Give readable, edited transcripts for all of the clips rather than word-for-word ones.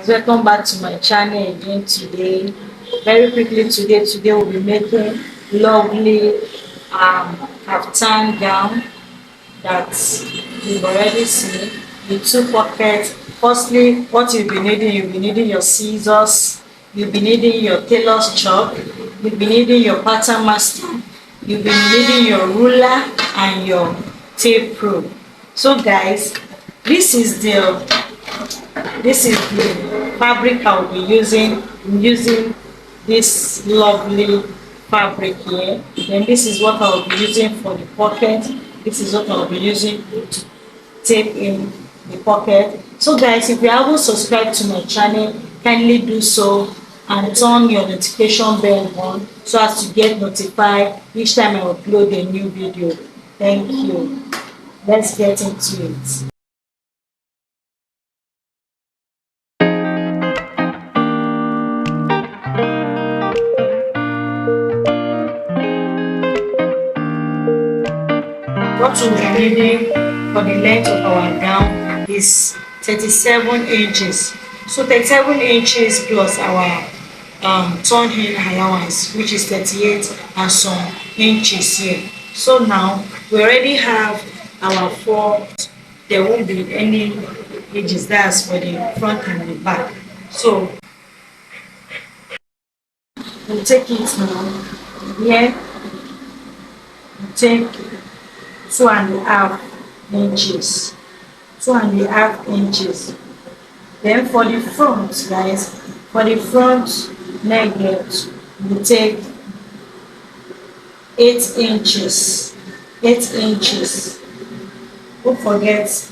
guys, welcome back to my channel again today. Very quickly today we'll be making lovely kaftan gown that you've already seen. The two pockets. Firstly, what you'll be needing your scissors, you'll be needing your tailor's chalk, you'll be needing your pattern master, you'll be needing your ruler and your tape rule. So guys, this is the fabric I'll be using. I'm using this lovely fabric here. Then this is what I'll be using for the pocket. This is what I'll be using to tape in the pocket. So guys, if you haven't subscribed to my channel, kindly do so and turn your notification bell on so as to get notified each time I upload a new video. Thank you. Let's get into it. What we'll be needing for the length of our gown is 37 inches. So 37 inches plus our turn in allowance, which is 38 and some inches here. So now we already have our four. There won't be any edges. That's for the front and the back. So we'll take it now. Here we'll take 2.5 inches. 2.5 inches. Then for the front, guys, for the front neckline, we take 8 inches. 8 inches. Don't forget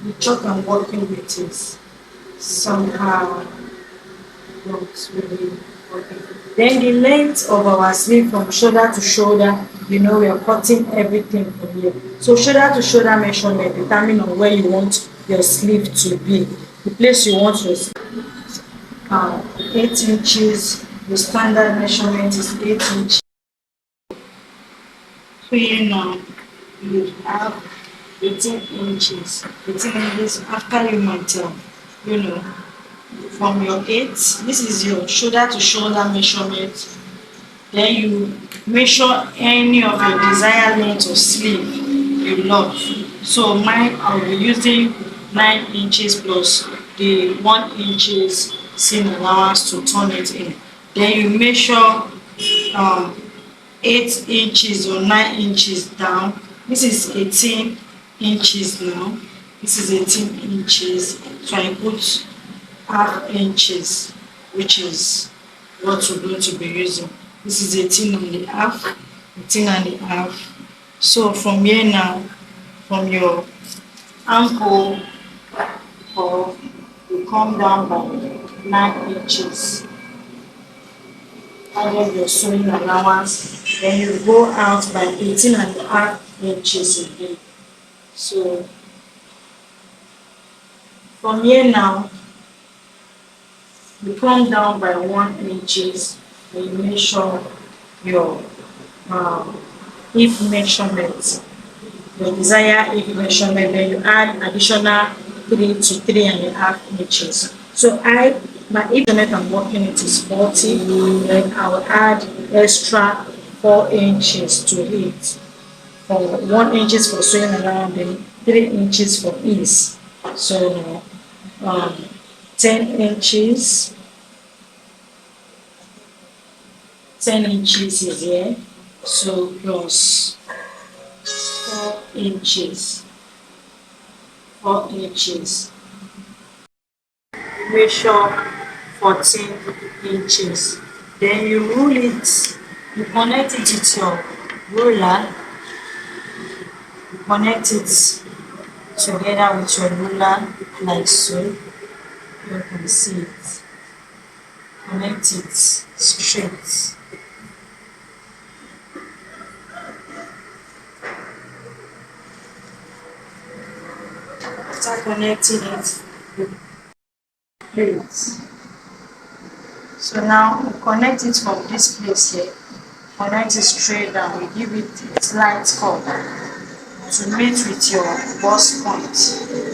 the chalk I'm working with is somehow not really working. Then the length of our sleeve from shoulder to shoulder, we are cutting everything from here. So shoulder to shoulder measurement determine on where you want your sleeve to be. The place you want your sleeve, 8 inches. The standard measurement is 8 inches. So here now you have 18 inches. 18 inches after you might tell, from your 8, this is your shoulder to shoulder measurement. Then you measure any of your desired length of sleeve you love. So mine, I'll be using 9 inches plus the 1 inches seam allowance to turn it in. Then you measure 8 inches or 9 inches down. This is 18 inches now. This is 18 inches. So I put half inches, which is what we're going to be using. This is 18.5. 18.5. So from here now, from your ankle, or you come down by 9 inches. Add your sewing allowance, then you go out by 18.5 inches again. So from here now, you come down by 1 inches and you measure your hip measurement, your desired hip measurement, then you add additional 3 to 3.5 inches. So my hip measurement I'm working it is 40, then I will add extra 4 inches to it. For 1 inches for sewing around, then 3 inches for ease. So 10 inches. 10 inches is here. So plus 4 inches. 4 inches. Measure 14 inches. Then you rule it. You connect it with your ruler. You connect it together with your ruler like so. You can see it. Connect it straight. After connecting it, place. So now we connect it from this place here. Connect it straight down. We give it a slight curve to meet with your bust point.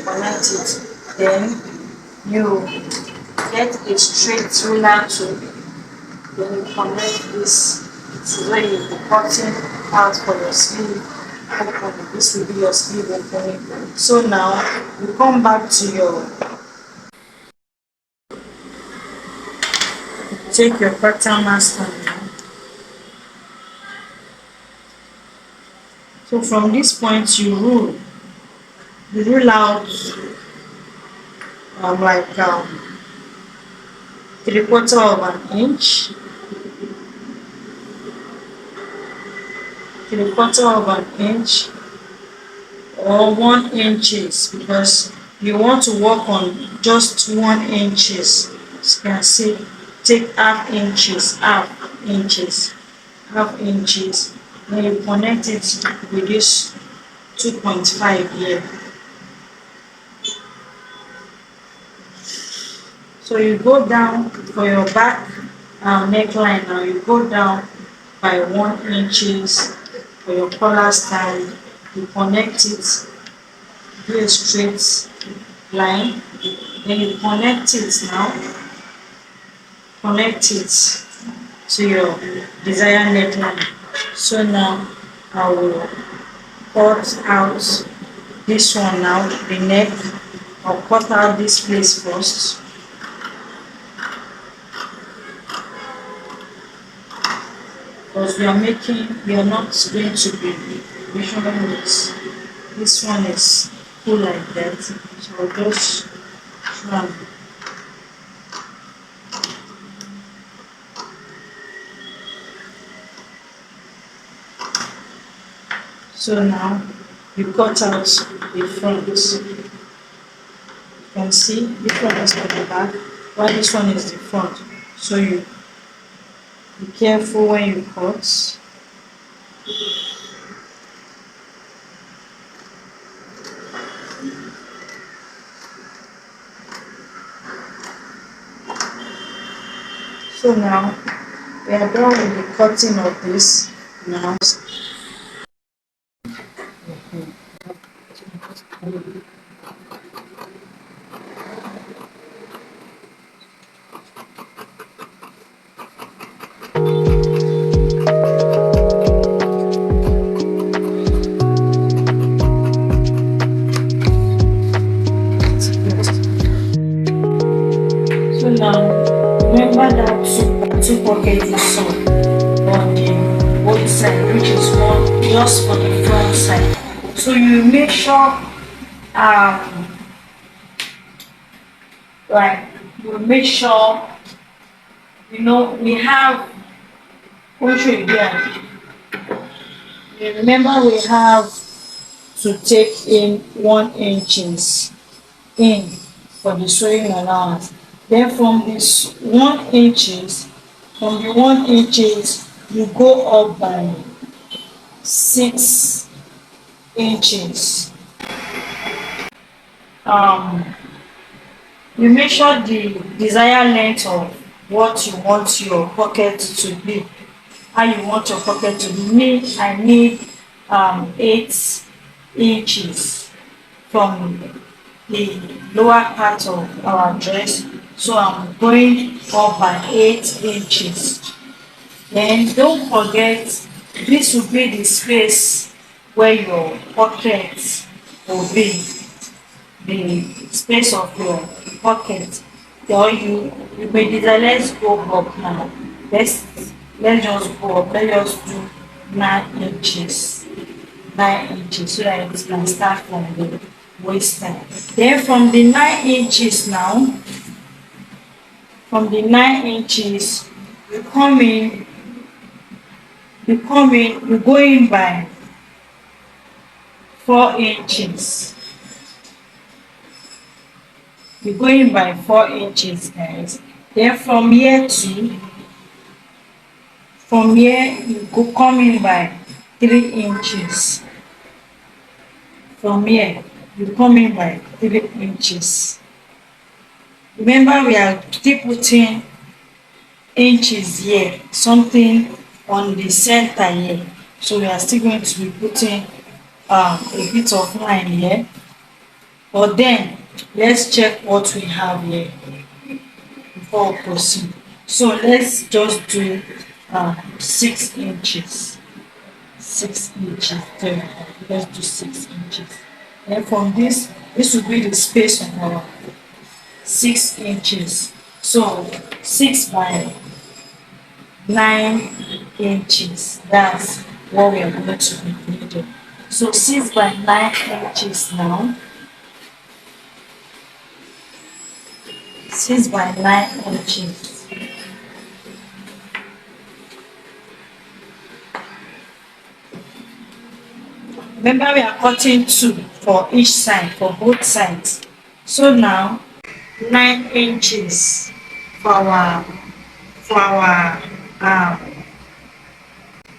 Connect it. Then you get a straight ruler tool. Then you connect this. This is where you'll be cutting out for your sleeve opening. This will be your sleeve opening. So now you come back to your, take your pattern master now. So from this point you rule out like 3/4 of an inch, 3/4 of an inch, or 1 inches, because you want to work on just 1 inches. As you can see, take half inches, half inches. Then you connect it with this 2.5 here. So you go down for your back neckline now. You go down by 1 inches for your collar stand. You connect it, do a straight line. Then you connect it now. Connect it to your desired neckline. So now I will cut out this one now, the neck. I'll cut out this place first. Because we are not going to be measuring this. This one is full like that. So I'll just try. So now you cut out the front. You can see this one is for the back, while this one is the front. So you be careful when you cut. So now we are done with the cutting of this now. So now remember that two pockets you saw on the both side, which is one just for the front side. So you make sure like you make sure we have remember we have to take in 1 inches in for the sewing allowance. Then from this 1 inches, from the 1 inches you go up by 6 inches. You measure the desired length of what you want your pocket to be. How you want your pocket to be. I need 8 inches from the lower part of our dress. So I'm going up by 8 inches. Then don't forget, this will be the space where your pocket will be. The space of your pocket. Or you may desire, let's go up now. Let's just go up. Let's just do 9 inches. 9 inches so that it can start from the waistline. Then from the 9 inches now, from the 9 inches, you go in by 4 inches. You go in by 4 inches, guys. Then from here you go come in by 3 inches. From here you come in by 3 inches. Remember, we are still putting inches here, something on the center here. So we are still going to be putting a bit of line here. But then let's check what we have here. 4 So let's just do 6 inches. 6 inches. There. Let's do 6 inches. And from this will be the space of our 6 inches. So 6 by 9 inches. That's what we are going to be needing. So 6 by 9 inches now. 6 by 9 inches. Remember, we are cutting 2 for each side, for both sides. So now 9 inches for our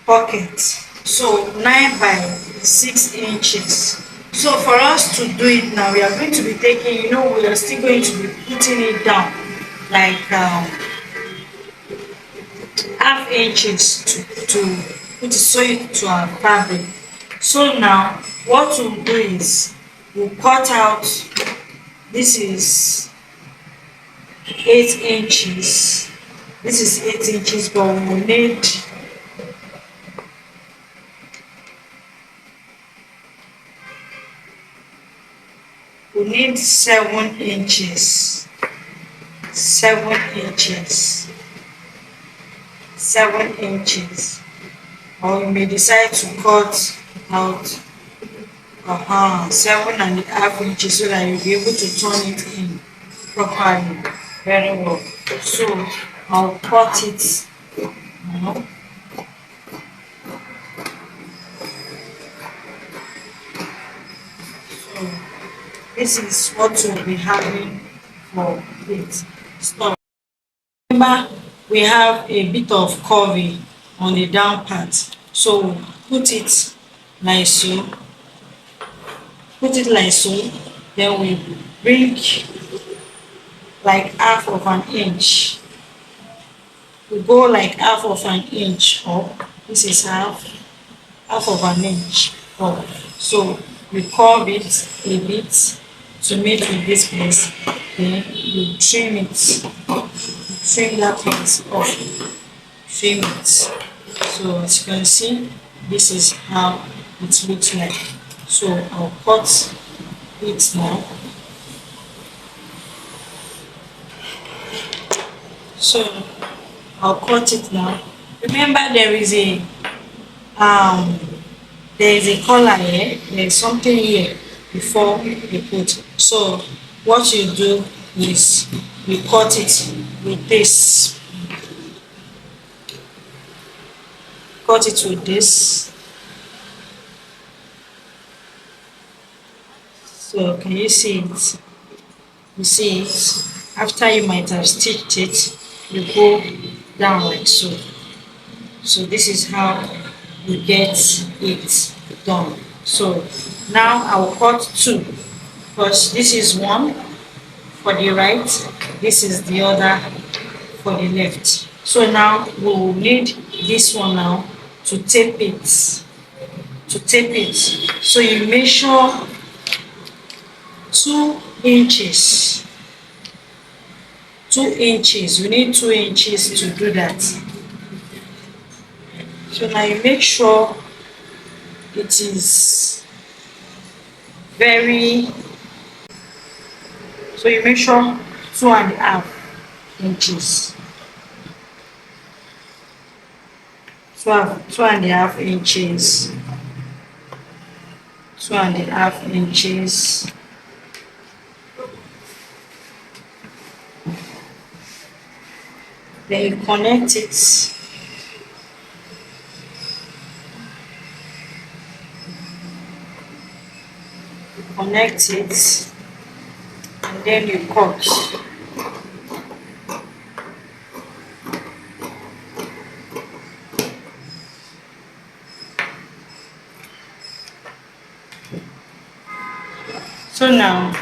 pocket. So 9 by 6 inches. So for us to do it now, we are going to be taking, we are still going to be putting it down like half inches to put sew it to our fabric. So now what we'll do is we'll cut out, this is 8 inches. This is 8 inches, but we will need 7 inches. 7 inches. 7 inches. Or you may decide to cut out 7.5 inches so that you'll be able to turn it in properly. Very well. So I'll cut it now. So this is what we'll be having for it. So remember, we have a bit of curvy on the down part. So put it like so. Put it like so. Then we bring like half of an inch. We go like half of an inch up. This is half of an inch up. So we curve it a bit to meet with this place. Then you trim it. Trim that place off. Trim it. So as you can see, this is how it looks like. So I'll cut it now. So I'll cut it now. Remember, there is a collar here. There is something here before you put. So what you do is you cut it with this. Cut it with this. So can you see it? You see it? After you might have stitched it, you go down like so. So this is how you get it done. So now I will cut 2 because this is one for the right, this is the other for the left. So now we will need this one now to tape it. So you measure 2 inches. 2 inches. You need 2 inches to do that. So now you make sure it is very. So you measure 2.5 inches. 2.5 inches. 2.5 inches. Then you connect it. Connect it, and then you cut. So now,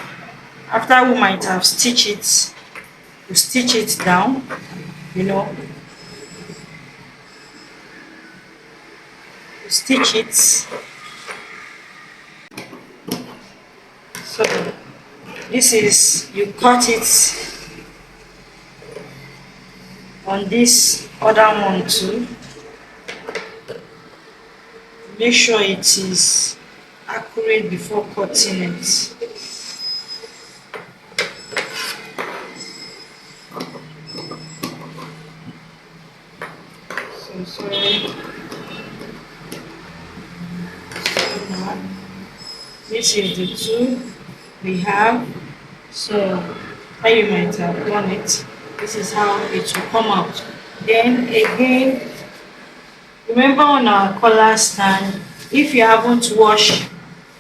after we might have stitched it, you stitch it down, you stitch it. So this is, you cut it on this other one too. Make sure it is accurate before cutting it. So sorry. So now this is the two we have. So how you might have done it. This is how it will come out. Then again, remember on our collar stand, if you haven't watched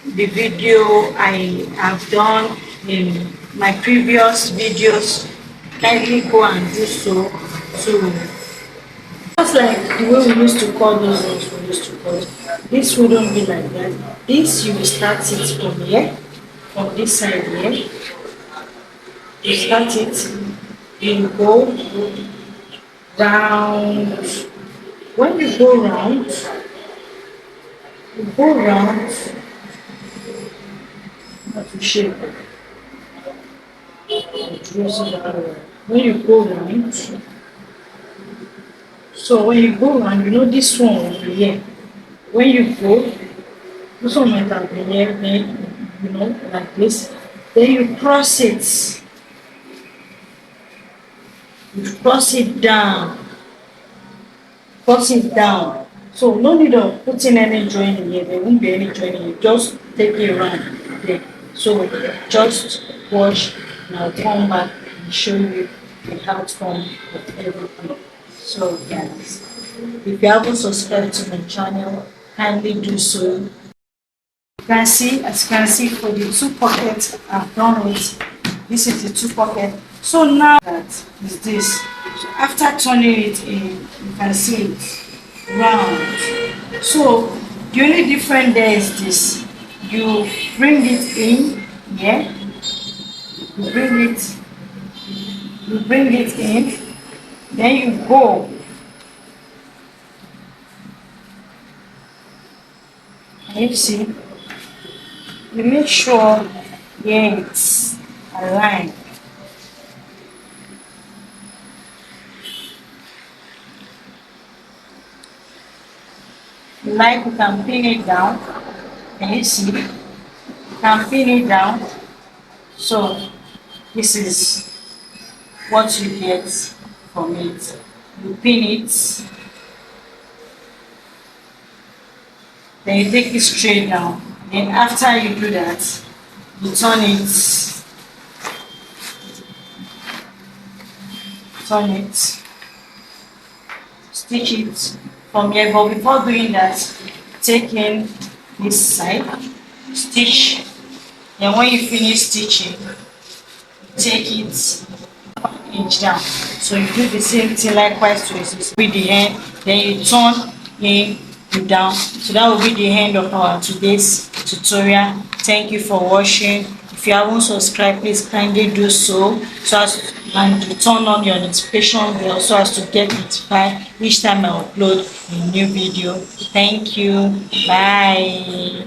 the video I have done in my previous videos, kindly go and do so. So just like the way we used to call those ones we used to call, this wouldn't be like that. This you will start it from here, from this side here. You start it, you go round. When you go round, you go round, not to shape. When you go round, so when you go round, you know this one will be here. When you go, this one might have been here, then you know, like this. Then you cross it. You cross it down. Cross it down. So no need of putting any joining here. There won't be any joining here. Just take it around there. So just watch and I'll come back and show you the outcome of everything. So guys, if you haven't subscribed to my channel, kindly do so. You can see, as you can see, for the two pockets I've done it. This is the two pocket. So now that is this. So after turning it in, you can see it round. So the only difference there is this. You bring it in, yeah. You bring it in, then you go. And you see, you make sure, yeah, it's aligned. Like, you can pin it down. Can you see? You can pin it down. So this is what you get from it. You pin it, then you take it straight down. Then after you do that, you turn it, stitch it from here. But before doing that, take in this side, stitch. Then when you finish stitching, take it inch down. So you do the same thing likewise to with the end. Then you turn in, you down. So that will be the end of our today's tutorial. Thank you for watching. If you haven't subscribed, please kindly do so, and to turn on your notification bell so as to get notified each time I upload a new video. Thank you. Bye.